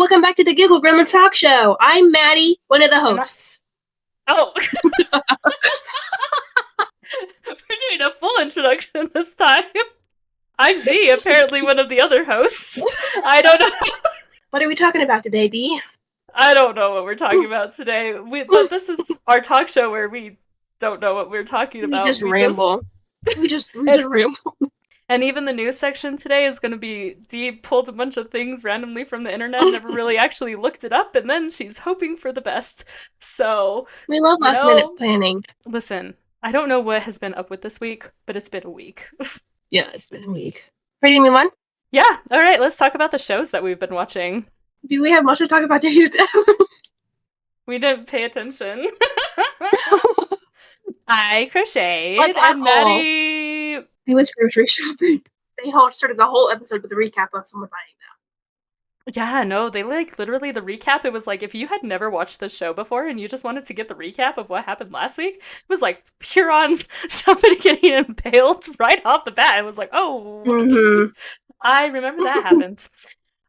welcome back to the Giggle Gremlins Talk Show. I'm Maddie, one of the hosts. We're doing a full introduction this time. I'm Dee, apparently one of the other hosts. I don't know. What are we talking about today, Dee? I don't know what we're talking about today. But this is our talk show where we don't know what we're talking about. We just ramble. We just ramble. And even the news section today is going to be Dee pulled a bunch of things randomly from the internet, never really actually looked it up, and then she's hoping for the best. So we love last minute planning. Listen, I don't know what has been up with this week, but it's been a week. Yeah, it's been a week. Ready to move on? Yeah. All right, let's talk about the shows that we've been watching. Do we have much to talk about? We didn't pay attention. I crocheted, and Maddie... He was grocery shopping. They started the whole episode with a recap of someone buying them. Yeah, no, they literally the recap. It was like if you had never watched the show before and you just wanted to get the recap of what happened last week, it was like pure on somebody getting impaled right off the bat. It was like, oh, okay. I remember that happened.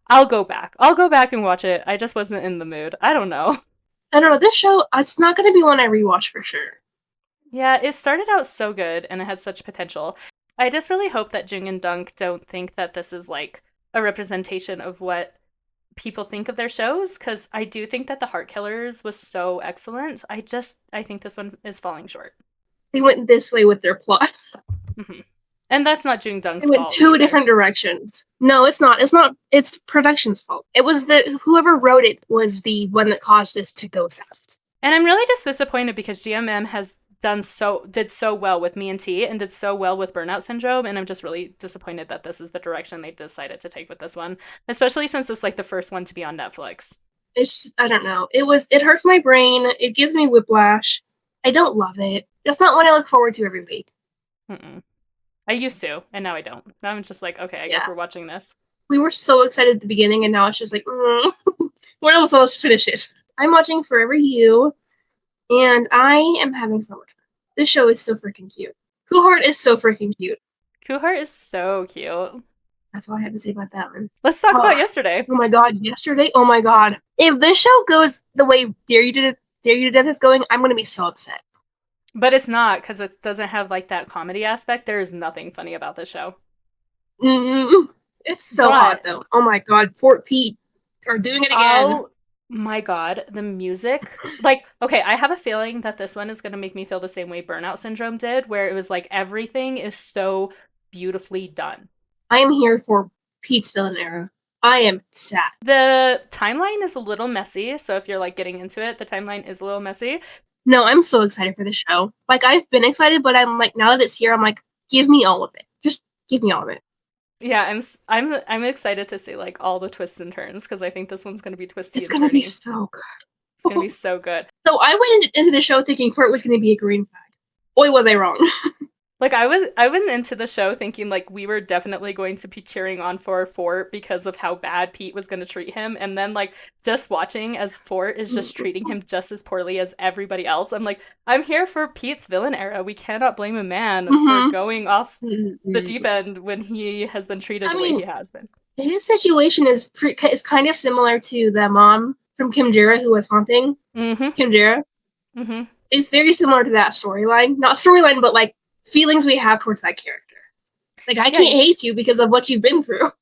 I'll go back and watch it. I just wasn't in the mood. I don't know. This show, it's not going to be one I rewatch for sure. Yeah, it started out so good and it had such potential. I just really hope that Jung and Dunk don't think that this is like a representation of what people think of their shows, because I do think that The Heart Killers was so excellent. I think this one is falling short. They went this way with their plot. Mm-hmm. And that's not Jung Dunk's fault. They went two different directions. No, it's not. It's production's fault. It was whoever wrote it was the one that caused this to go south. And I'm really just disappointed because GMM has did so well with Me and T and did so well with Burnout Syndrome, and I'm just really disappointed that this is the direction they decided to take with this one, especially since it's like the first one to be on Netflix. I don't know. It hurts my brain. It gives me whiplash. I don't love it. It's not one I look forward to every week. I used to, and now I don't. Now I'm just like, okay, I guess we're watching this. We were so excited at the beginning, and now it's just like, we're almost let's finish it. I'm watching Forever You, and I am having so much fun. This show is so freaking cute. Coolheart is so freaking cute. Coolheart is so cute. That's all I had to say about that one. Let's talk about yesterday. Oh my god, yesterday? Oh my god. If this show goes the way Dare You to Death is going, I'm going to be so upset. But it's not, because it doesn't have like that comedy aspect. There is nothing funny about this show. It's so hot though. Oh my god, Fort Pete are doing it again. Oh my god, the music. Like, okay, I have a feeling that this one is going to make me feel the same way Burnout Syndrome did, where it was like everything is so beautifully done. I am here for Pete's villain era. I am sad. The timeline is a little messy, so if you're like getting into it, the timeline is a little messy. No, I'm so excited for the show. Like, I've been excited, but I'm like, now that it's here, I'm like, give me all of it. Just give me all of it. Yeah, I'm excited to see like all the twists and turns, because I think this one's going to be twisty. It's going to be so good. It's going to be so good. So I went into the show thinking Fort was going to be a green flag. Boy, was I wrong. Like, I went into the show thinking like we were definitely going to be cheering on for Fort because of how bad Pete was going to treat him, and then like just watching as Fort is just treating him just as poorly as everybody else. I'm like, I'm here for Pete's villain era. We cannot blame a man for going off the deep end when he has been treated the way he has been. His situation is kind of similar to the mom from Kim Jira who was haunting Kim Jira. It's very similar to that storyline. Not storyline, but like feelings we have towards that character. Like, I can't hate you because of what you've been through.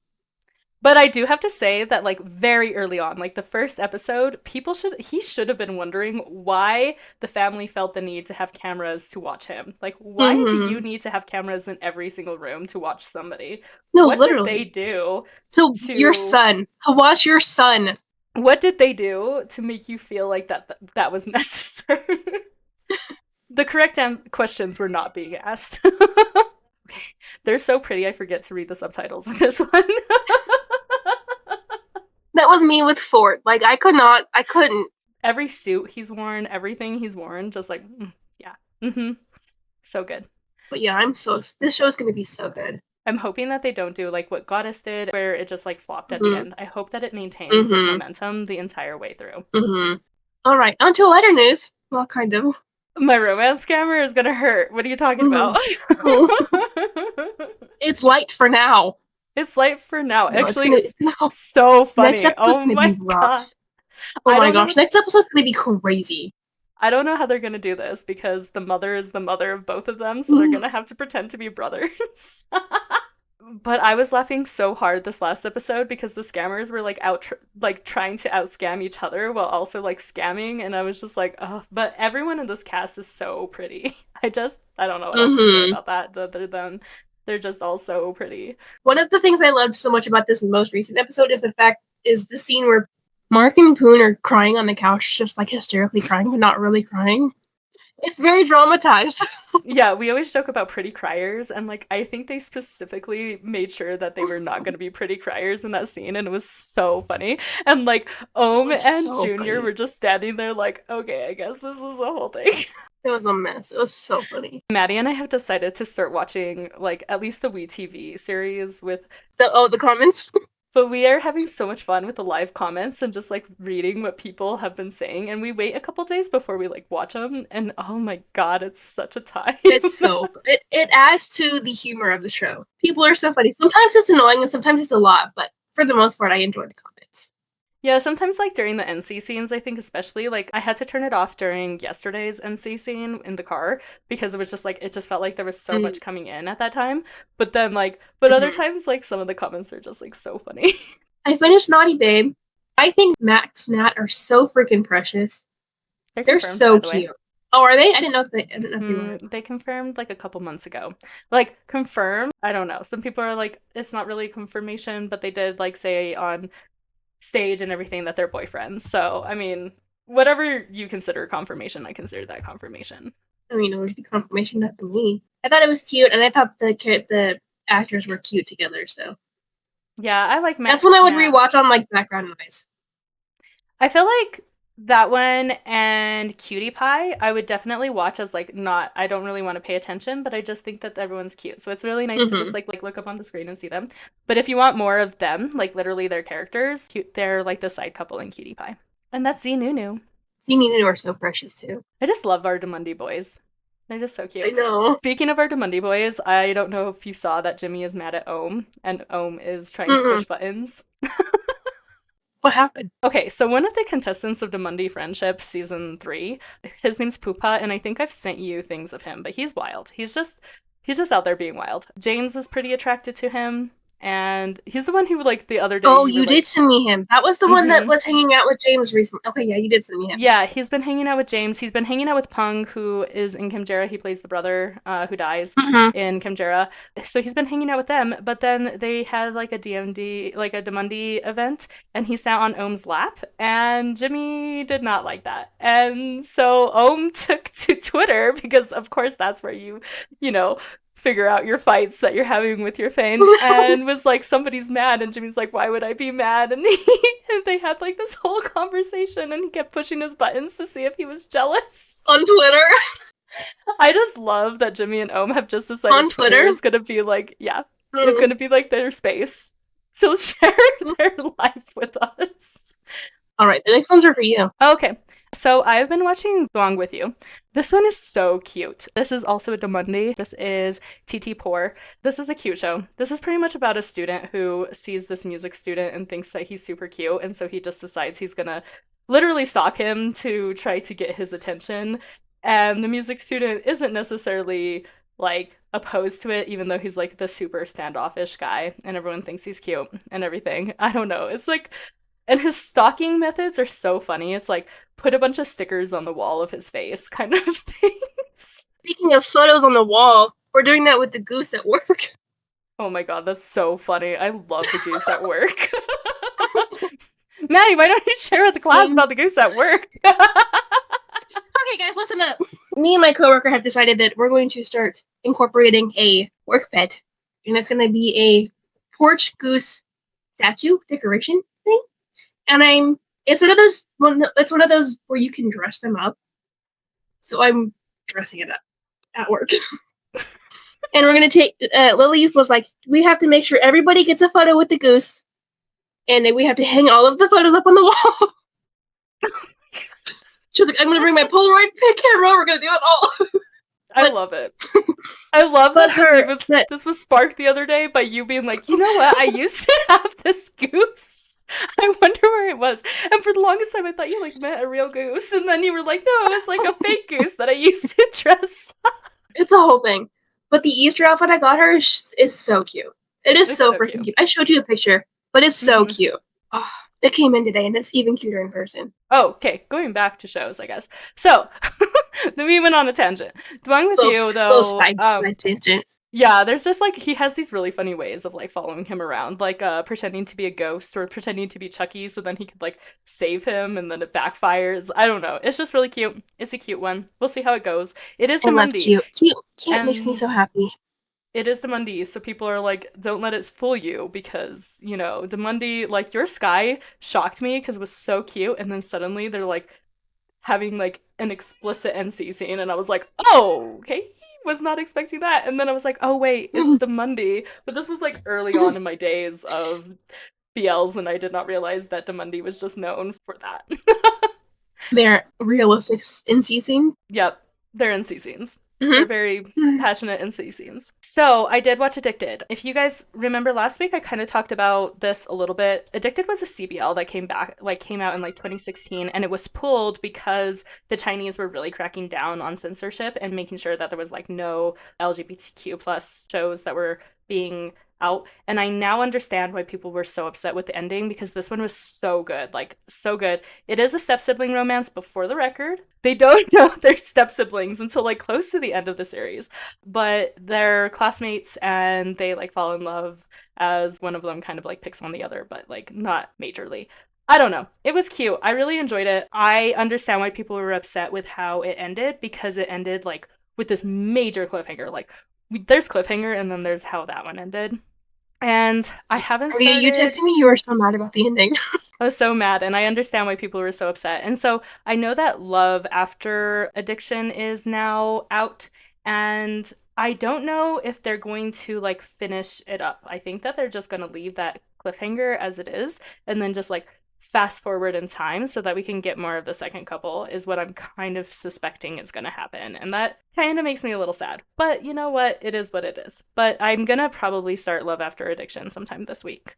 But I do have to say that, like, very early on, like, the first episode, he should have been wondering why the family felt the need to have cameras to watch him. Like, why do you need to have cameras in every single room to watch somebody? No, what literally. Did they do to your son? To watch your son. What did they do to make you feel like that was necessary? The correct questions were not being asked. Okay. They're so pretty, I forget to read the subtitles in this one. That was me with Fort. Like, I couldn't. Every suit he's worn, everything he's worn, just like, so good. But yeah, this show is going to be so good. I'm hoping that they don't do like what Goddess did, where it just like flopped at the end. I hope that it maintains this momentum the entire way through. All right, on to lighter news. Well, kind of. My romance scammer is gonna hurt. What are you talking about? It's light for now. It's light for now. No, Actually, it's so next funny. episode's Oh gonna my be god. rough. Oh my gosh, next episode's gonna be crazy. I don't know how they're gonna do this because the mother is the mother of both of them, so they're gonna have to pretend to be brothers. But I was laughing so hard this last episode because the scammers were like trying to out scam each other while also like scamming, and I was just like, oh, but everyone in this cast is so pretty. I don't know what else to say about that other than they're just all so pretty. One of the things I loved so much about this most recent episode is the scene where Mark and Poon are crying on the couch, just like hysterically crying, but not really crying. It's very dramatized. Yeah, we always joke about pretty criers, and like I think they specifically made sure that they were not going to be pretty criers in that scene, and it was so funny. And like and so Junior funny. were just standing there like, okay, I guess this is the whole thing. It was a mess. It was so funny. Maddie and I have decided to start watching like at least the WeTV series with the comments. But we are having so much fun with the live comments and just like reading what people have been saying, and we wait a couple days before we like watch them, and oh my god, it's such a time. It's it adds to the humor of the show. People are so funny. Sometimes it's annoying and sometimes it's a lot, but for the most part I enjoy the comments. Yeah, sometimes like during the NC scenes, I think especially like I had to turn it off during yesterday's NC scene in the car because it was just like it just felt like there was so much coming in at that time. But then like other times like some of the comments are just like so funny. I finished Naughty Babe. I think Max and Nat are so freaking precious. They're so cute. Oh, are they? I didn't know if they were. They confirmed like a couple months ago. Like confirmed, I don't know. Some people are like it's not really confirmation, but they did like say on stage and everything that they're boyfriends. So, I mean, whatever you consider confirmation, I consider that confirmation. I mean, it was the confirmation, not to me. I thought it was cute, and I thought the actors were cute together, so. Yeah, I like Matt. That's one I would rewatch on, like, background noise. I feel like that one and Cutie Pie, I would definitely watch as, like, I don't really want to pay attention, but I just think that everyone's cute. So it's really nice to just, like, look up on the screen and see them. But if you want more of them, like, literally their characters, they're, like, the side couple in Cutie Pie. And that's Zinunu. Zinunu are so precious, too. I just love our Demundi boys. They're just so cute. I know. Speaking of our Demundi boys, I don't know if you saw that Jimmy is mad at Ohm, and Ohm is trying to push buttons. What happened? Okay, so one of the contestants of Demundi Friendship Season 3, his name's Pupa, and I think I've sent you things of him, but he's wild. He's just out there being wild. James is pretty attracted to him, and he's the one who, like, the other day... Oh, you did send me him. That was the one that was hanging out with James recently. Okay, yeah, you did send me him. Yeah, he's been hanging out with James. He's been hanging out with Pung, who is in Kimjera. He plays the brother who dies in Kimjera. So he's been hanging out with them, but then they had, like, a Demundi event, and he sat on Ohm's lap, and Jimmy did not like that. And so Ohm took to Twitter, because, of course, that's where you know, figure out your fights that you're having with your fane, and was like, somebody's mad, and Jimmy's like, why would I be mad? And they had like this whole conversation, and he kept pushing his buttons to see if he was jealous on Twitter. I just love that Jimmy and Ohm have just decided on Twitter is gonna be like, it's gonna be like their space to share their life with us. All right, the next ones are for you. Okay. So I've been watching Along With You. This one is so cute. This is also a Demundi. This is TT-Poor. This is a cute show. This is pretty much about a student who sees this music student and thinks that he's super cute, and so he just decides he's gonna literally stalk him to try to get his attention. And the music student isn't necessarily, like, opposed to it, even though he's, like, the super standoffish guy, and everyone thinks he's cute and everything. I don't know. It's, like... And his stalking methods are so funny. It's like, put a bunch of stickers on the wall of his face kind of things. Speaking of photos on the wall, we're doing that with the Goose at work. Oh my god, that's so funny. I love the Goose at work. Maddie, why don't you share with the class about the Goose at work? Okay, guys, listen up. Me and my coworker have decided that we're going to start incorporating a work bed. And it's going to be a porch goose statue decoration thing. And it's one of those where you can dress them up. So I'm dressing it up at work. And we're going to take, Lily was like, we have to make sure everybody gets a photo with the goose. And then we have to hang all of the photos up on the wall. She's like, I'm going to bring my Polaroid camera. We're going to do it all. I love it. I love But that this was sparked the other day by you being like, you know what? I used to have this goose. I wonder where it was. And for the longest time, I thought you like meant a real goose. And then you were like, no, it was like a fake goose that I used to dress up. It's a whole thing. But the Easter outfit I got her is so cute. It's so freaking cute. I showed you a picture, but it's so cute. Oh, it came in today, and it's even cuter in person. Oh, okay. Going back to shows, I guess. So, then we went on a tangent. Dwang with you, though. Side tangent. Yeah, there's just, like, he has these really funny ways of, like, following him around. Like, pretending to be a ghost or pretending to be Chucky so then he could, like, save him and then it backfires. I don't know. It's just really cute. It's a cute one. We'll see how it goes. It is the Monday. Cute. Cute makes me so happy. It is the Monday, so people are like, don't let it fool you because, you know, the Monday, like, your sky shocked me because it was so cute, and then suddenly they're, like, having, like, an explicit NC scene, and I was like, oh, okay, was not expecting that, and then I was like, oh, wait, it's the Monday, but this was, like, early on in my days of BLs, and I did not realize that the Monday was just known for that. They're realistic NC scenes? Yep, they're NC scenes. They're very passionate NC scenes. So I did watch Addicted. If you guys remember last week, I kind of talked about this a little bit. Addicted was a CBL that came out in like 2016, and it was pulled because the Chinese were really cracking down on censorship and making sure that there was like no LGBTQ plus shows that were being out. And I now understand why people were so upset with the ending because this one was so good, like so good. It is a step-sibling romance, but for the record, they don't know they're step-siblings until like close to the end of the series. But they're classmates and they like fall in love as one of them kind of like picks on the other, but like not majorly. I don't know. It was cute. I really enjoyed it. I understand why people were upset with how it ended because it ended like with this major cliffhanger. Like there's cliffhanger and then there's how that one ended. And I haven't started... You texted me you were so mad about the ending. I was so mad, and I understand why people were so upset. And so I know that Love After Addiction is now out, and I don't know if they're going to, like, finish it up. I think that they're just going to leave that cliffhanger as it is, and then just, like, fast forward in time so that we can get more of the second couple is what I'm kind of suspecting is going to happen. And that kind of makes me a little sad. But you know what? It is what it is. But I'm going to probably start Love After Addiction sometime this week.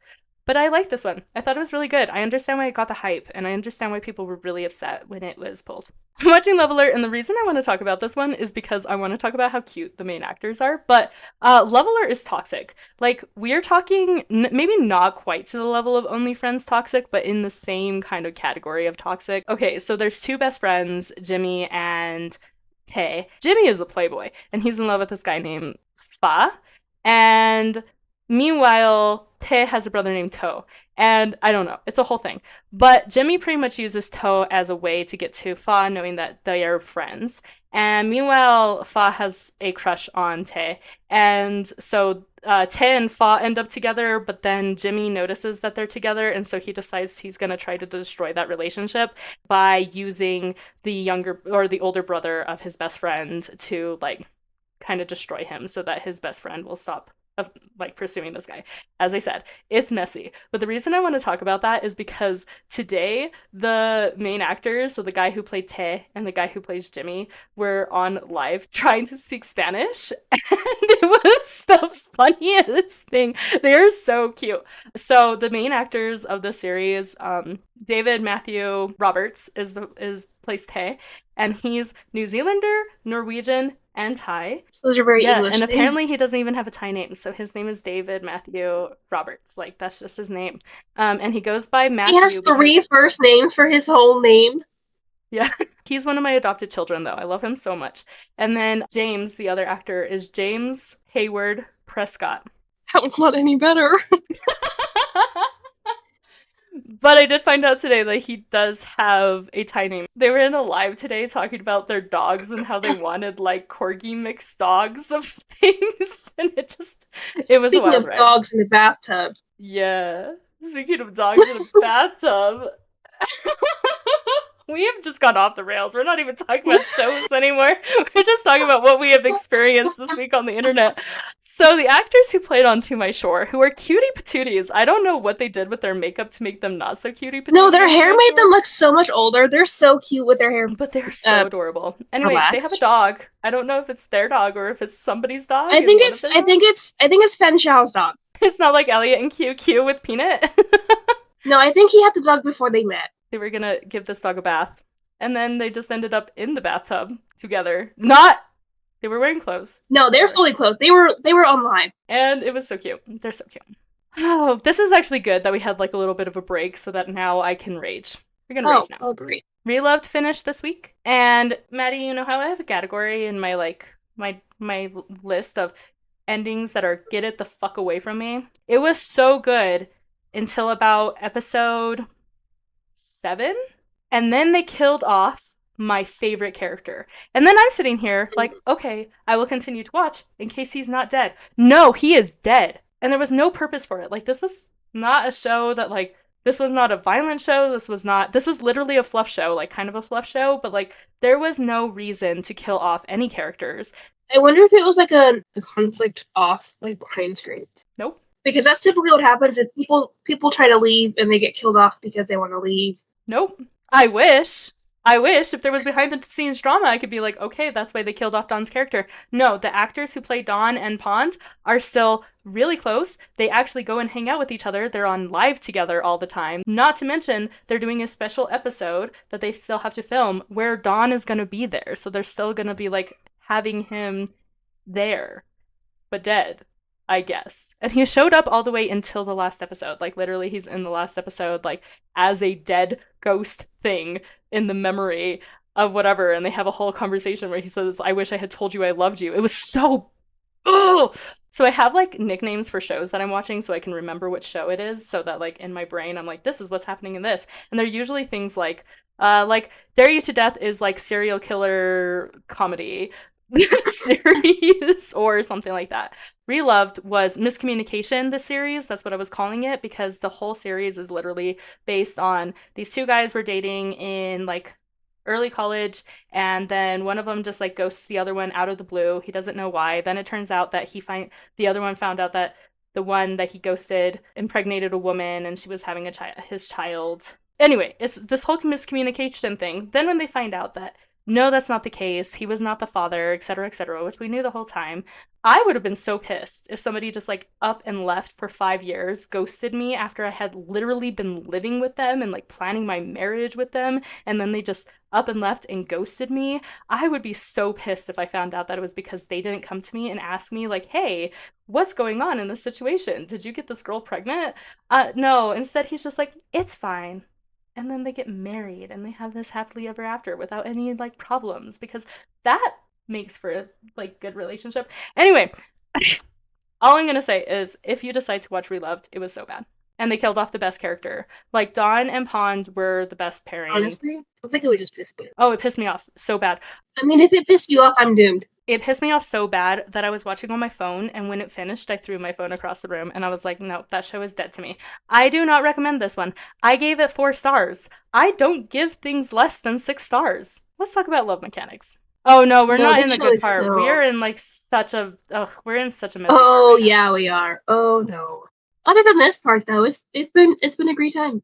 But I like this one. I thought it was really good. I understand why it got the hype, and I understand why people were really upset when it was pulled. I'm watching Love Alert, and the reason I want to talk about this one is because I want to talk about how cute the main actors are. But Love Alert is toxic. Like, we're talking maybe not quite to the level of Only Friends toxic, but in the same kind of category of toxic. Okay, so there's two best friends, Jimmy and Tae. Jimmy is a playboy, and he's in love with this guy named Fa. And meanwhile, Tae has a brother named To. And I don't know, it's a whole thing. But Jimmy pretty much uses To as a way to get to Fa, knowing that they are friends. And meanwhile, Fa has a crush on Tae. And so Tae and Fa end up together, but then Jimmy notices that they're together, and so he decides he's going to try to destroy that relationship by using the younger or the older brother of his best friend to, like, kind of destroy him so that his best friend will stop of like pursuing this guy. As I said, it's messy. But the reason I want to talk about that is because today the main actors, so the guy who played Tae and the guy who plays Jimmy, were on live trying to speak Spanish, and it was the funniest thing. They are so cute. So the main actors of the series, David Matthew Roberts is plays Tae, and he's New Zealander, Norwegian, and Thai. Those are very English and names. Apparently he doesn't even have a Thai name, so his name is David Matthew Roberts. Like, that's just his name. And he goes by Matthew. He has three first names for his whole name. Yeah. He's one of my adopted children, though. I love him so much. And then James, the other actor, is James Hayward Prescott. That one's not any better. But I did find out today that he does have a Thai name. They were in a live today talking about their dogs and how they wanted, like, corgi mixed dogs of things. And it was Speaking a wild of ride. dogs in the bathtub. Yeah. Speaking of dogs in a bathtub. We have just gone off the rails. We're not even talking about shows anymore. We're just talking about what we have experienced this week on the internet. So the actors who played on To My Shore, who are cutie patooties, I don't know what they did with their makeup to make them not so cutie patootie. No, their hair made them look so much older. They're so cute with their hair. But they're so adorable. Anyway, They have a dog. I don't know if it's their dog or if it's somebody's dog. I think it's Fen Xiao's dog. It's not like Elliot and QQ with Peanut. No, I think he had the dog before they met. They were gonna give this dog a bath. And then they just ended up in the bathtub together. They were wearing clothes. No, they're fully clothed. They were online. And it was so cute. They're so cute. Oh, this is actually good that we had like a little bit of a break so that now I can rage. We're gonna rage now. Oh, great. Reloved finished this week. And Maddie, you know how I have a category in my my list of endings that are get it the fuck away from me. It was so good until about episode 7. And then they killed off my favorite character. And then I'm sitting here like, okay, I will continue to watch in case he's not dead. No, he is dead. And there was no purpose for it. Like, this was not a show that, like, this was not a violent show. This was literally a fluff show, like, kind of a fluff show. But, like, there was no reason to kill off any characters. I wonder if it was, like, a conflict off, like, behind screens. Nope. Because that's typically what happens if people try to leave and they get killed off because they want to leave. Nope. I wish if there was behind the scenes drama, I could be like, okay, that's why they killed off Dawn's character. No, the actors who play Dawn and Pond are still really close. They actually go and hang out with each other. They're on live together all the time. Not to mention, they're doing a special episode that they still have to film where Dawn is going to be there. So they're still going to be, like, having him there, but dead, I guess. And he showed up all the way until the last episode. Like, literally, he's in the last episode, like, as a dead ghost thing in the memory of whatever. And they have a whole conversation where he says, I wish I had told you I loved you. It was so... Ugh! So I have, like, nicknames for shows that I'm watching so I can remember which show it is. So that, like, in my brain, I'm like, this is what's happening in this. And they're usually things like Dare You to Death is, like, serial killer comedy series or something like that. Reloved was Miscommunication, the series. That's what I was calling it, because the whole series is literally based on these two guys were dating in, like, early college, and then one of them just, like, ghosts the other one out of the blue. He doesn't know why. Then it turns out that the other one found out that the one that he ghosted impregnated a woman and she was having his child. Anyway, it's this whole miscommunication thing. Then when they find out that no, that's not the case, he was not the father, etc., which we knew the whole time, I would have been so pissed if somebody just, like, up and left for 5 years, ghosted me after I had literally been living with them and, like, planning my marriage with them, and then they just up and left and ghosted me. I would be so pissed if I found out that it was because they didn't come to me and ask me, like, hey, what's going on in this situation? Did you get this girl pregnant? No, instead he's just like, it's fine. And then they get married and they have this happily ever after without any, like, problems, because that makes for a, like, good relationship. Anyway, all I'm gonna say is if you decide to watch Reloved, it was so bad. And they killed off the best character. Like, Dawn and Pond were the best pairing. Honestly, I think it would just piss me off. Oh, it pissed me off so bad. I mean, if it pissed you off, I'm doomed. It pissed me off so bad that I was watching on my phone, and when it finished, I threw my phone across the room, and I was like, no, that show is dead to me. I do not recommend this one. I gave it 4 stars. I don't give things less than 6 stars. Let's talk about love mechanics. Oh, no, we're not in the good part. We are in, like, we're in such a messy part right now. We are. Oh, no. Other than this part, though, it's been a great time.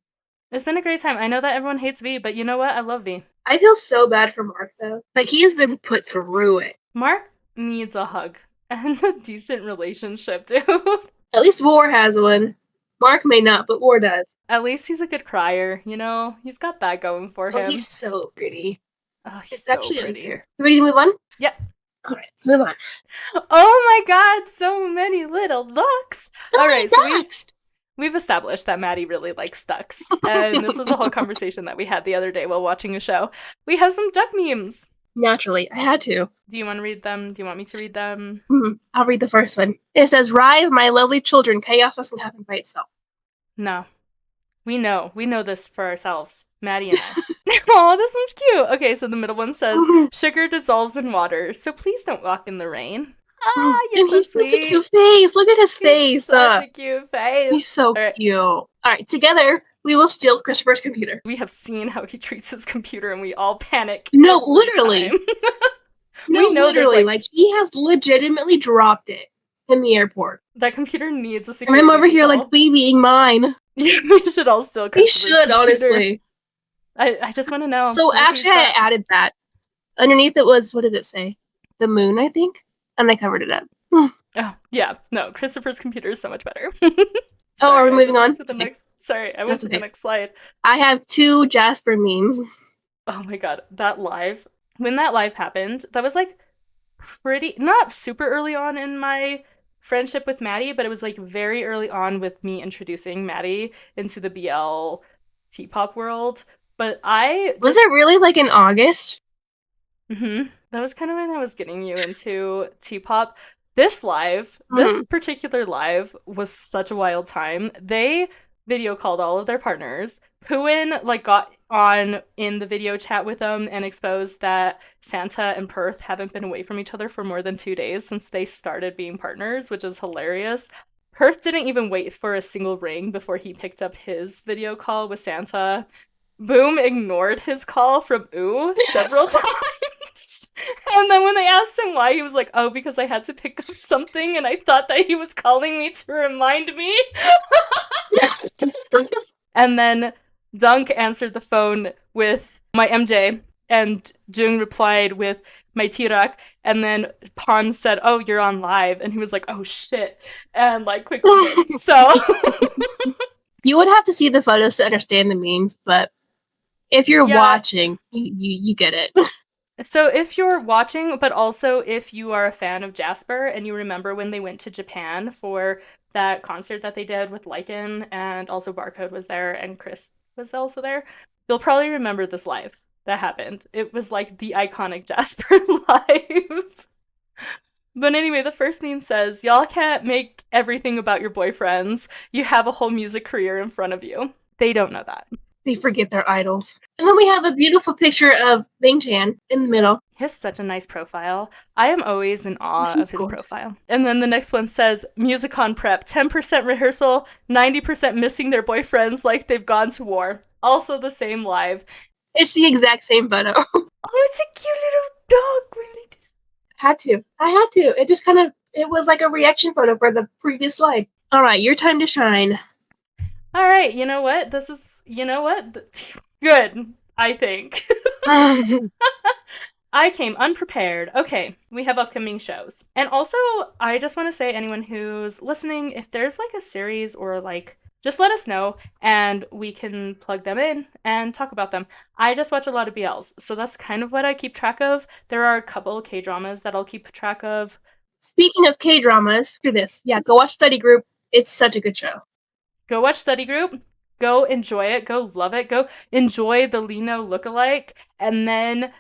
It's been a great time. I know that everyone hates V, but you know what? I love V. I feel so bad for Mark, though. Like, he has been put through it. Mark needs a hug and a decent relationship, dude. At least War has one. Mark may not, but War does. At least he's a good crier, you know? He's got that going for him. Oh, he's so pretty. Oh, he's it's so actually pretty. Unfair. Ready to move on? Yep. Alright, let's move on. Oh my god, so many little ducks! Alright, so we've established that Maddie really likes ducks. And this was a whole conversation that we had the other day while watching a show. We have some duck memes. Naturally, I had to. Do you want to read them? Do you want me to read them? I'll read the first one. It says, "Rise, my lovely children, chaos doesn't happen by itself." No. We know this for ourselves. Maddie and I. Oh, this one's cute. Okay, so the middle one says, "Sugar dissolves in water, so please don't walk in the rain." Ah, you're so sweet. Such a cute face. Look at his face. Such a cute face. He's so cute. All right, together, We will steal Christopher's computer. We have seen how he treats his computer, and we all panic. No, literally. No, literally. Like, he has legitimately dropped it in the airport. That computer needs a security. And I'm over here like, babying mine. Yeah, we should all steal Christopher's We should, computer. Honestly. I just want to know. So actually, I added that. Underneath it was, what did it say? The moon, I think? And I covered it up. Oh, yeah. No, Christopher's computer is so much better. Sorry, are we moving on? To the next, sorry, I went to the next slide. I have 2 Jasper memes. Oh my god, that live. When that live happened, that was like pretty, not super early on in my friendship with Maddie, but it was like very early on with me introducing Maddie into the BL T-pop world. But was it really like in August? Mm-hmm. That was kind of when I was getting you into T-pop. This particular live was such a wild time. They video called all of their partners. Puin like got on in the video chat with them and exposed that Santa and Perth haven't been away from each other for more than 2 days since they started being partners, which is hilarious. Perth didn't even wait for a single ring before he picked up his video call with Santa. Boom ignored his call from Ooh several times. And then when they asked him why, he was like, oh, because I had to pick up something and I thought that he was calling me to remind me. And then Dunk answered the phone with my MJ, and Jung replied with my Tirak, and then Pan said, oh, you're on live, and he was like, oh shit, and like quickly did. So you would have to see the photos to understand the memes, but if you're watching, you get it. So if you're watching, but also if you are a fan of Jasper and you remember when they went to Japan for that concert that they did with Lycan, and also Barcode was there and Chris was also there, you'll probably remember this live that happened. It was like the iconic Jasper live. But anyway, the first meme says, y'all can't make everything about your boyfriends. You have a whole music career in front of you. They don't know that. They forget their idols. And then we have a beautiful picture of Bing Chan in the middle. He has such a nice profile. I am always in awe of his profile. And then the next one says, Musicon prep, 10% rehearsal, 90% missing their boyfriends like they've gone to war. Also the same live. It's the exact same photo. Oh, it's a cute little dog. Really? I had to. It just it was like a reaction photo for the previous slide. All right, your time to shine. All right, you know what? Good, I think. I came unprepared. Okay, we have upcoming shows. And also, I just want to say, anyone who's listening, if there's like a series or like, just let us know and we can plug them in and talk about them. I just watch a lot of BLs, so that's kind of what I keep track of. There are a couple K-dramas that I'll keep track of. Speaking of K-dramas, do this. Yeah, go watch Study Group. It's such a good show. Go watch Study Group. Go enjoy it. Go love it. Go enjoy the Lino lookalike. And then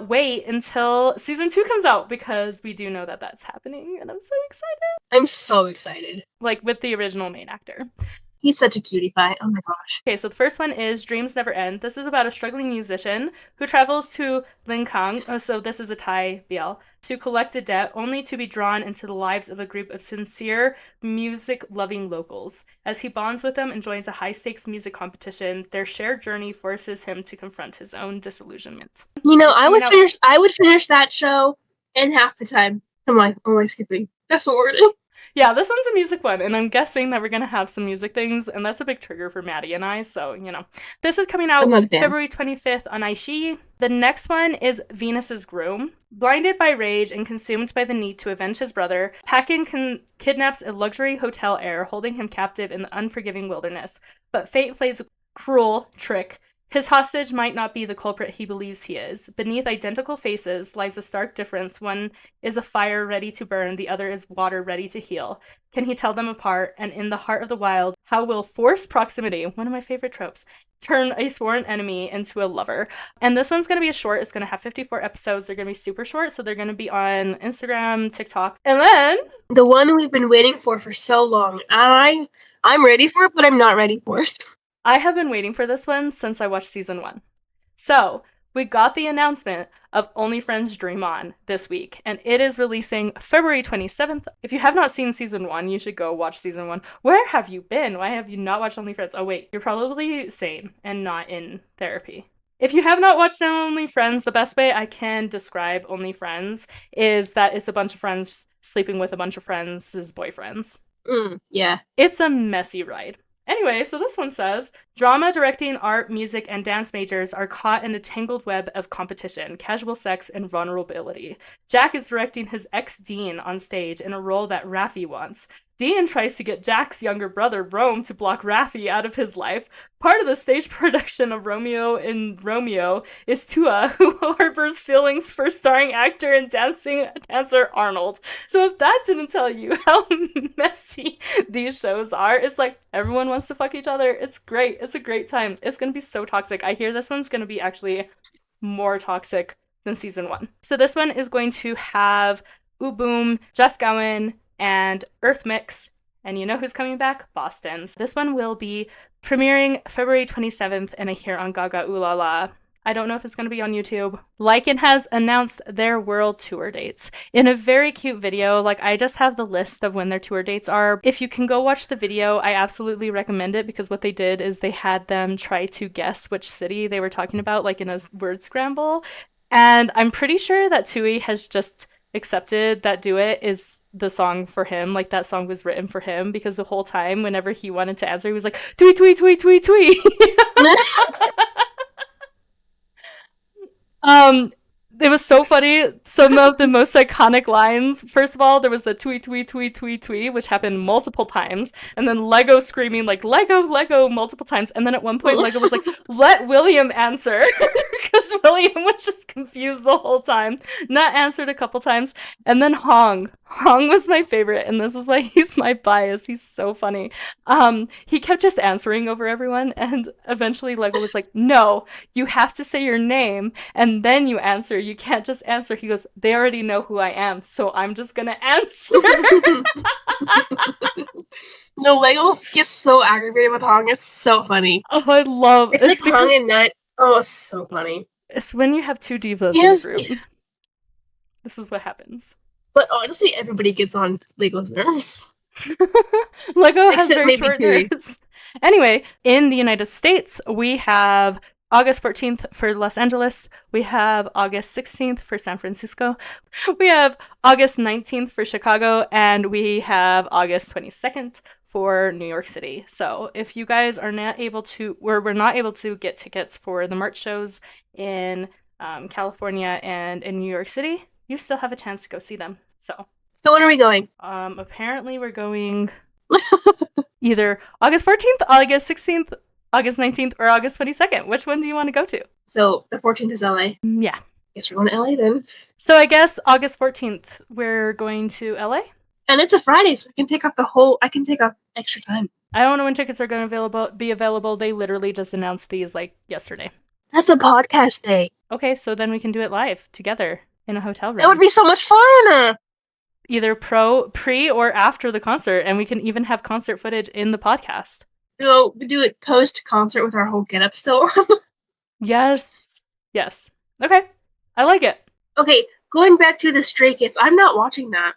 wait until season 2 comes out, because we do know that that's happening. And I'm so excited. I'm so excited. Like with the original main actor. He's such a cutie pie. Oh my gosh. Okay, so the first one is Dreams Never End. This is about a struggling musician who travels to Linkang, so this is a Thai BL, to collect a debt, only to be drawn into the lives of a group of sincere, music-loving locals. As he bonds with them and joins a high-stakes music competition, their shared journey forces him to confront his own disillusionment. You know, I would finish that show in half the time. Am I skipping? That's what we're doing. Yeah, this one's a music one, and I'm guessing that we're going to have some music things, and that's a big trigger for Maddie and I, so, you know. This is coming out February 25th on iQIYI. The next one is Venus's Groom. Blinded by rage and consumed by the need to avenge his brother, Pakin kidnaps a luxury hotel heir, holding him captive in the unforgiving wilderness. But fate plays a cruel trick. His hostage might not be the culprit he believes he is. Beneath identical faces lies a stark difference. One is a fire ready to burn, the other is water ready to heal. Can he tell them apart? And in the heart of the wild, how will forced proximity, one of my favorite tropes, turn a sworn enemy into a lover? And this one's going to be a short. It's going to have 54 episodes. They're going to be super short, so they're going to be on Instagram, TikTok. And then the one we've been waiting for so long. I'm ready for it, but I'm not ready for it. I have been waiting for this one since I watched season 1. So, we got the announcement of Only Friends Dream On this week, and it is releasing February 27th. If you have not seen season 1, you should go watch season 1. Where have you been? Why have you not watched Only Friends? Oh, wait, you're probably sane and not in therapy. If you have not watched Only Friends, the best way I can describe Only Friends is that it's a bunch of friends sleeping with a bunch of friends' boyfriends. Yeah. It's a messy ride. Anyway, so this one says, drama, directing, art, music, and dance majors are caught in a tangled web of competition, casual sex, and vulnerability. Jack is directing his ex, Dean, on stage in a role that Raffi wants. Dean tries to get Jack's younger brother, Rome, to block Raffi out of his life. Part of the stage production of Romeo and Romeo is Tua, who harbors feelings for starring actor and dancer Arnold. So if that didn't tell you how messy these shows are, it's like everyone wants to fuck each other. It's great. It's a great time. It's going to be so toxic. I hear this one's going to be actually more toxic than season 1. So this one is going to have Uboom, Just Gowan, and Earth Mix. And you know who's coming back? Boston's. This one will be premiering February 27th, and I hear on Gaga Ooh La La. I don't know if it's going to be on YouTube. Lycan has announced their world tour dates in a very cute video. Like, I just have the list of when their tour dates are. If you can go watch the video, I absolutely recommend it, because what they did is they had them try to guess which city they were talking about, like in a word scramble. And I'm pretty sure that Tui has just accepted that Do It is the song for him. Like, that song was written for him, because the whole time whenever he wanted to answer, he was like, tweet, tweet, tweet, tweet, tweet. It was so funny. Some of the most iconic lines. First of all, there was the tweet, tweet, tweet, tweet, tweet, which happened multiple times. And then Lego screaming, like, Lego, Lego, multiple times. And then at one point, Lego was like, let William answer. Because William was just confused the whole time. Not answered a couple times. And then Hong. Hong was my favorite. And this is why he's my bias. He's so funny. He kept just answering over everyone. And eventually Lego was like, no, you have to say your name. And then you answer. You can't just answer. He goes, they already know who I am, so I'm just gonna answer. No, Lego gets so aggravated with Hong. It's so funny. Oh, I love it's like Hong and Nut. Oh, it's so funny. It's when you have two divas in a group. This is what happens. But honestly, everybody gets on Lego's nerves. Lego has very short nerves. Anyway, in the United States, we have August 14th for Los Angeles. We have August 16th for San Francisco. We have August 19th for Chicago. And we have August 22nd for New York City. So if you guys are not able to, we're not able to get tickets for the March shows in California and in New York City, you still have a chance to go see them. So when are we going? Apparently we're going either August 14th, August 16th, August 19th, or August 22nd. Which one do you want to go to? So the 14th is LA. Yeah. Guess we're going to LA then. So I guess August 14th, we're going to LA. And it's a Friday, so I can take off extra time. I don't know when tickets are going to be available. They literally just announced these like yesterday. That's a podcast day. Okay, so then we can do it live together in a hotel room. That would be so much fun. Either pre or after the concert, and we can even have concert footage in the podcast. So we do it post-concert with our whole get-up still. Yes. Okay, I like it. Okay, going back to the Stray Kids, I'm not watching that.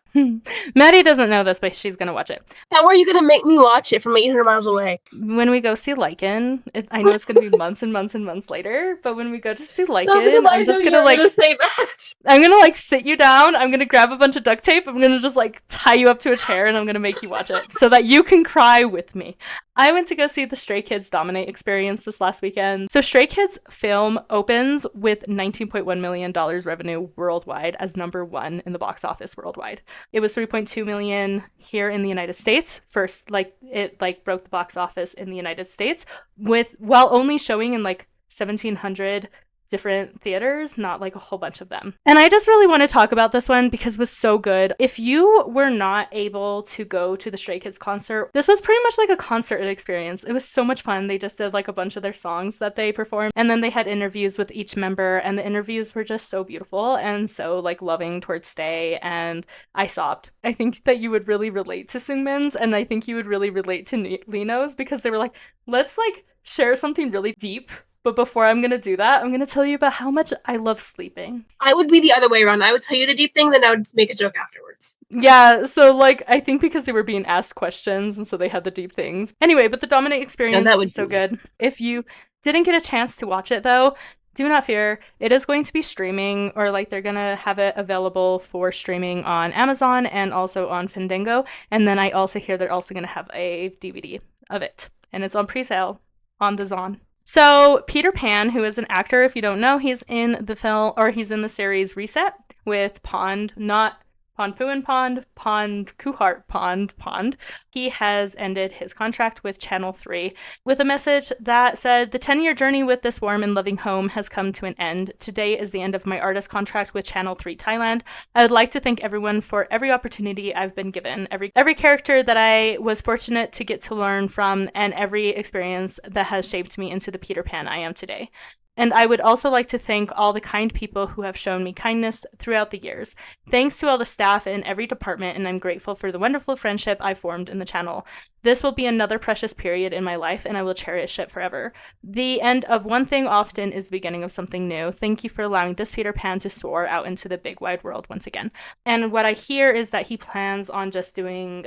Maddie doesn't know this, but she's gonna watch it. How are you gonna make me watch it from 800 miles away? When we go see Lycan, I know it's gonna be months and months and months later, but when we go to see Lycan, I'm just gonna like say that. I'm gonna like sit you down, I'm gonna grab a bunch of duct tape, I'm gonna just like tie you up to a chair, and I'm gonna make you watch it so that you can cry with me. I went to go see the Stray Kids Dominate experience this last weekend. So Stray Kids film opens with $19.1 million revenue worldwide as number 1 in the box office worldwide. It was 3.2 million here in the United States. First, it broke the box office in the United States while only showing in 1,700 different theaters, not like a whole bunch of them. And I just really want to talk about this one because it was so good. If you were not able to go to the Stray Kids concert, this was pretty much like a concert experience. It was so much fun. They just did a bunch of their songs that they performed, and then they had interviews with each member, and the interviews were just so beautiful and so loving towards Stay, and I sobbed. I think that you would really relate to Seungmin's, and I think you would really relate to Lino's, because they were like, let's share something really deep But before I'm going to do that, I'm going to tell you about how much I love sleeping. I would be the other way around. I would tell you the deep thing, then I would make a joke afterwards. Yeah, so, like, I think because they were being asked questions, and so they had the deep things. Anyway, but the Dominate experience is so good. If you didn't get a chance to watch it, though, do not fear. It is going to be streaming, or, like, they're going to have it available for streaming on Amazon and also on Fandango. And then I also hear they're also going to have a DVD of it. And it's on pre-sale on DAZN. So Peter Pan, who is an actor, if you don't know, he's in the film, or he's in the series Reset with Pond, not Pond Pooin Pond, Pond Kuhart Pond. He has ended his contract with Channel 3 with a message that said, "The 10-year journey with this warm and loving home has come to an end. Today is the end of my artist contract with Channel 3 Thailand. I would like to thank everyone for every opportunity I've been given, every character that I was fortunate to get to learn from, and every experience that has shaped me into the Peter Pan I am today. And I would also like to thank all the kind people who have shown me kindness throughout the years. Thanks to all the staff in every department, and I'm grateful for the wonderful friendship I formed in the channel. This will be another precious period in my life, and I will cherish it forever. The end of one thing often is the beginning of something new. Thank you for allowing this Peter Pan to soar out into the big wide world once again." And what I hear is that he plans on just doing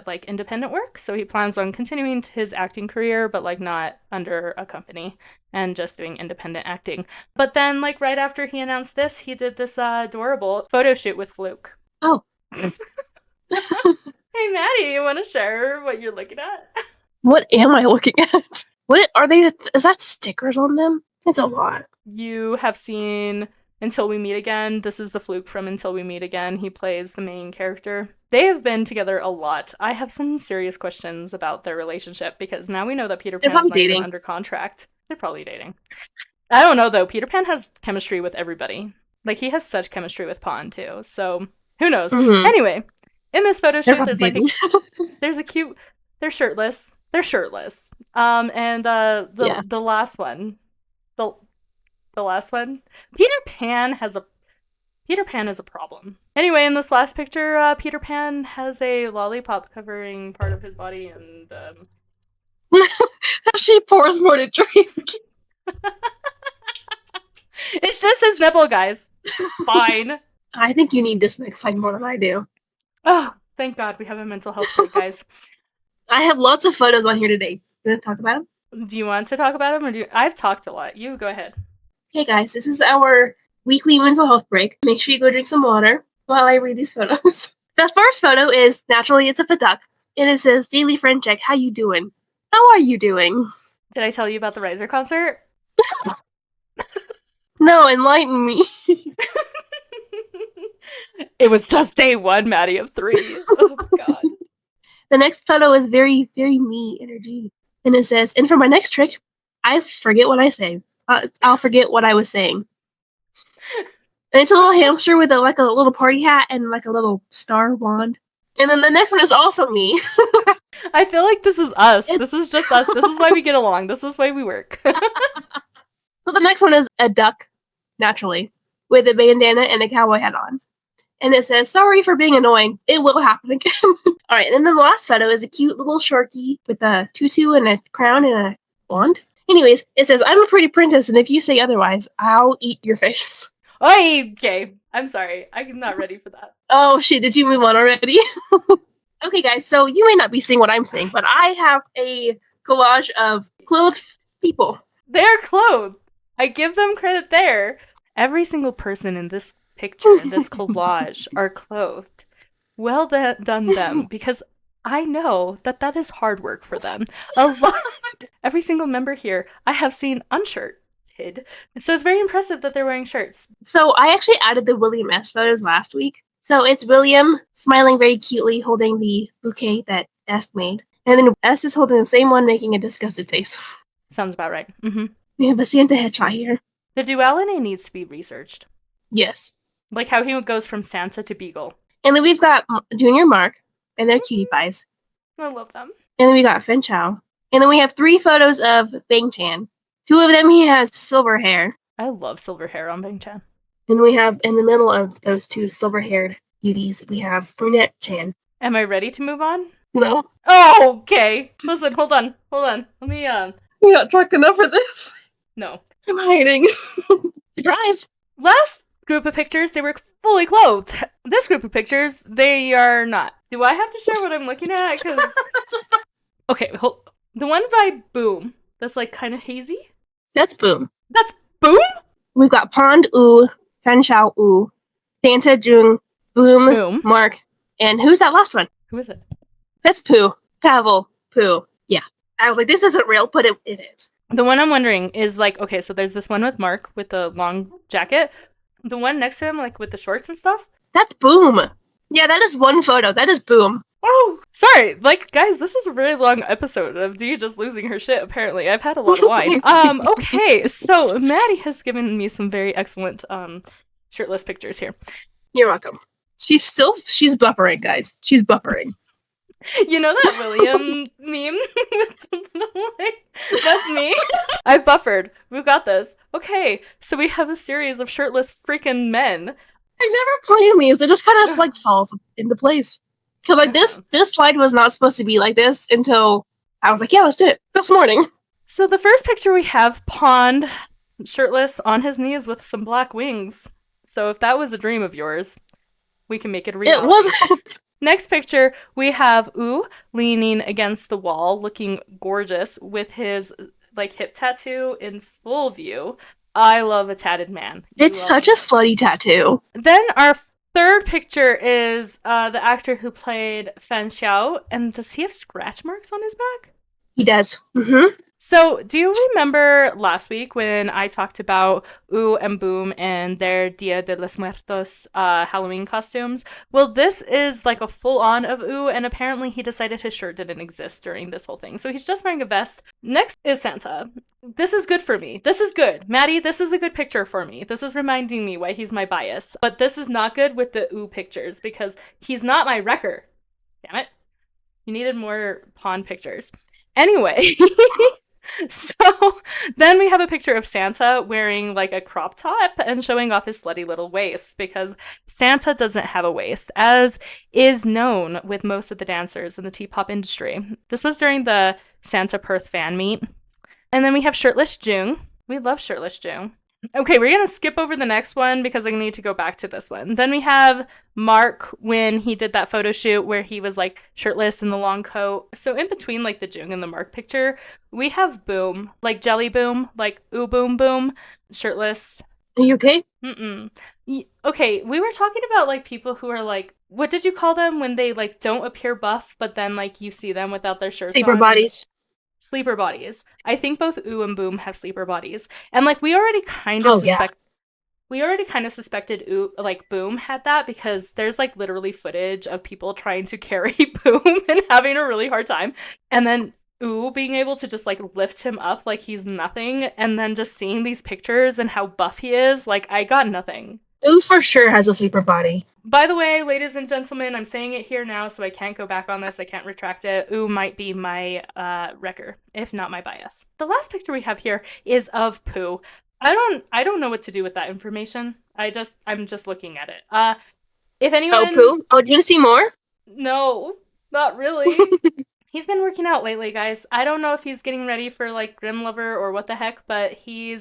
like independent work. So he plans on continuing his acting career, but like not under a company, and just doing independent acting. But then, like, right after he announced this, he did this adorable photo shoot with Fluke. Oh. Hey, Maddie, you want to share what you're looking at? What am I looking at? What are they? Is that stickers on them? It's a lot. You have seen Until We Meet Again. This is the Fluke from Until We Meet Again. He plays the main character. They have been together a lot. I have some serious questions about their relationship, because now we know that Peter Pan is not even under contract. They're probably dating. I don't know, though. Peter Pan has chemistry with everybody. Like, he has such chemistry with Pond, too. So, who knows? Mm-hmm. Anyway, in this photo shoot, there's like there's a cute... They're shirtless. And the last one... The last one? Peter Pan is a problem. Anyway, in this last picture, Peter Pan has a lollipop covering part of his body, and she pours more to drink. It's just his nipple, guys. Fine. I think you need this next time more than I do. Oh, thank God we have a mental health break, guys. I have lots of photos on here today. You want to talk about them? Do you want to talk about them, or I've talked a lot. You go ahead. Hey guys, this is our weekly mental health break. Make sure you go drink some water while I read these photos. The first photo is, naturally, it's of a duck. And it says, "Daily friend check, how you doing? How are you doing?" Did I tell you about the Riser concert? No, enlighten me. It was just day 1, Maddie, of 3. Oh, God. The next photo is very, very me energy. And it says, "And for my next trick, I forget what I say. I'll forget what I was saying." And it's a little hamster with a little party hat and like a little star wand. And then the next one is also me. I feel like this is us. This is just us. This is why we get along. This is why we work. So the next one is a duck, naturally, with a bandana and a cowboy hat on. And it says, "Sorry for being annoying. It will happen again." All right, and then the last photo is a cute little sharky with a tutu and a crown and a wand. Anyways, it says, "I'm a pretty princess, and if you say otherwise, I'll eat your face." Okay, I'm sorry. I'm not ready for that. Oh, shit, did you move on already? Okay, guys, so you may not be seeing what I'm seeing, but I have a collage of clothed people. They're clothed. I give them credit there. Every single person in this picture, in this collage, are clothed. Well done them, because I know that is hard work for them. A lot. Every single member here, I have seen unshirted. So it's very impressive that they're wearing shirts. So I actually added the William S. photos last week. So it's William smiling very cutely, holding the bouquet that S made. And then S is holding the same one, making a disgusted face. Sounds about right. Mm-hmm. We have a Santa headshot here. The duality needs to be researched. Yes. Like how he goes from Santa to Beagle. And then we've got Junior Mark, and their cutie pies. I love them. And then we got Fen Chow. And then we have 3 photos of Bang Chan. 2 of them, he has silver hair. I love silver hair on Bang Chan. And we have, in the middle of those 2 silver-haired beauties, we have Brunette Chan. Am I ready to move on? No. Oh, okay. Listen, hold on. Let me, You're not drunk enough for this. No. I'm hiding. Surprise! Last group of pictures, they were fully clothed. This group of pictures, they are not. Do I have to share what I'm looking at? Because okay, the one by Boom, that's like kind of hazy. That's Boom. That's Boom? We've got Pond Fan Xiao Santa Jung, Boom, Mark, and who's that last one? Who is it? That's Pooh. Pavel. Pooh. Yeah. I was like, this isn't real, but it is. The one I'm wondering is like, okay, so there's this one with Mark with the long jacket. The one next to him, like with the shorts and stuff. That's Boom. Yeah, that is one photo. That is Boom. Oh, sorry. Like, guys, this is a very long episode of Dee just losing her shit, apparently. I've had a lot of wine. Okay, so Maddie has given me some very excellent shirtless pictures here. You're welcome. She's buffering, guys. She's buffering. You know that William meme? That's me. I've buffered. We've got this. Okay, so we have a series of shirtless freaking men. I never planned these. It just kind of like falls into place. Because like this slide was not supposed to be like this until I was like, yeah, let's do it this morning. So the first picture we have Pond shirtless on his knees with some black wings. So if that was a dream of yours, we can make it real. It wasn't. Next picture, we have leaning against the wall, looking gorgeous with his like hip tattoo in full view. I love a tatted man. It's such a slutty tattoo. Then our third picture is the actor who played Fan Xiao, and does he have scratch marks on his back? He does. Mm-hmm. So, do you remember last week when I talked about and Boom and their Dia de los Muertos Halloween costumes? Well, this is like a full-on of and apparently he decided his shirt didn't exist during this whole thing. So he's just wearing a vest. Next is Santa. This is good for me. This is good. Maddie, this is a good picture for me. This is reminding me why he's my bias. But this is not good with the pictures because he's not my wrecker. Damn it. You needed more Pond pictures. Anyway... So then we have a picture of Santa wearing like a crop top and showing off his slutty little waist because Santa doesn't have a waist, as is known with most of the dancers in the T-pop industry. This was during the Santa Perth fan meet. And then we have shirtless Jung. We love shirtless Jung. Okay, we're going to skip over the next one because I need to go back to this one. Then we have Mark when he did that photo shoot where he was like shirtless in the long coat. So in between like the Jung and the Mark picture, we have Boom, like Jelly Boom, like Boom Boom, shirtless. Are you okay? Mm-mm. Okay, we were talking about like people who are like, what did you call them when they like don't appear buff, but then like you see them without their shirts Sleeper on? bodies. Sleeper bodies. I think both and Boom have sleeper bodies. And like we already kind of suspected like Boom had that because there's like literally footage of people trying to carry Boom and having a really hard time. And then being able to just like lift him up like he's nothing, and then just seeing these pictures and how buff he is, like I got nothing. For sure has a sleeper body. By the way, ladies and gentlemen, I'm saying it here now, so I can't go back on this. I can't retract it. Might be my wrecker, if not my bias. The last picture we have here is of Pooh. I don't know what to do with that information. I'm just looking at it. If anyone... Oh, Pooh? Oh, do you want to see more? No, not really. He's been working out lately, guys. I don't know if he's getting ready for, like, Grim Lover or what the heck, but He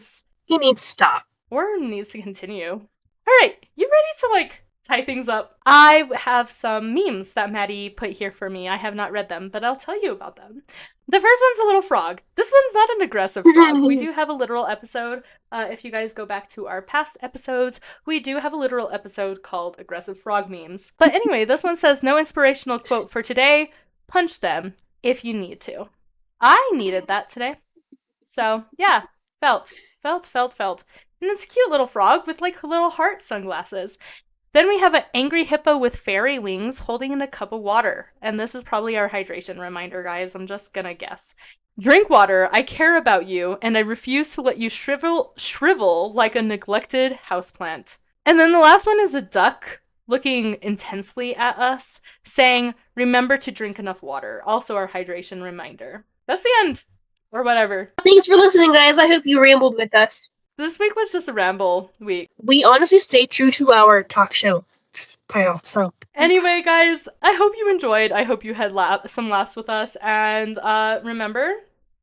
needs to stop. Or needs to continue. Alright, you ready to, like, tie things up? I have some memes that Maddie put here for me. I have not read them, but I'll tell you about them. The first one's a little frog. This one's not an aggressive frog. We do have a literal episode. If you guys go back to our past episodes, we do have a literal episode called Aggressive Frog Memes. But anyway, this one says, no inspirational quote for today. Punch them if you need to. I needed that today. So, yeah. Felt. And it's a cute little frog with, like, little heart sunglasses. Then we have an angry hippo with fairy wings holding in a cup of water. And this is probably our hydration reminder, guys. I'm just gonna guess. Drink water. I care about you, and I refuse to let you shrivel like a neglected houseplant. And then the last one is a duck looking intensely at us, saying, remember to drink enough water. Also our hydration reminder. That's the end. Or whatever. Thanks for listening, guys. I hope you rambled with us. This week was just a ramble week. We honestly stayed true to our talk show title, so. Anyway, guys, I hope you enjoyed. I hope you had some laughs with us. And remember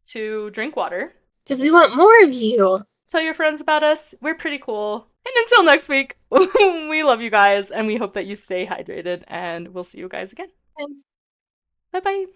to drink water. Because we want more of you. Tell your friends about us. We're pretty cool. And until next week, we love you guys, and we hope that you stay hydrated, and we'll see you guys again. Bye-bye.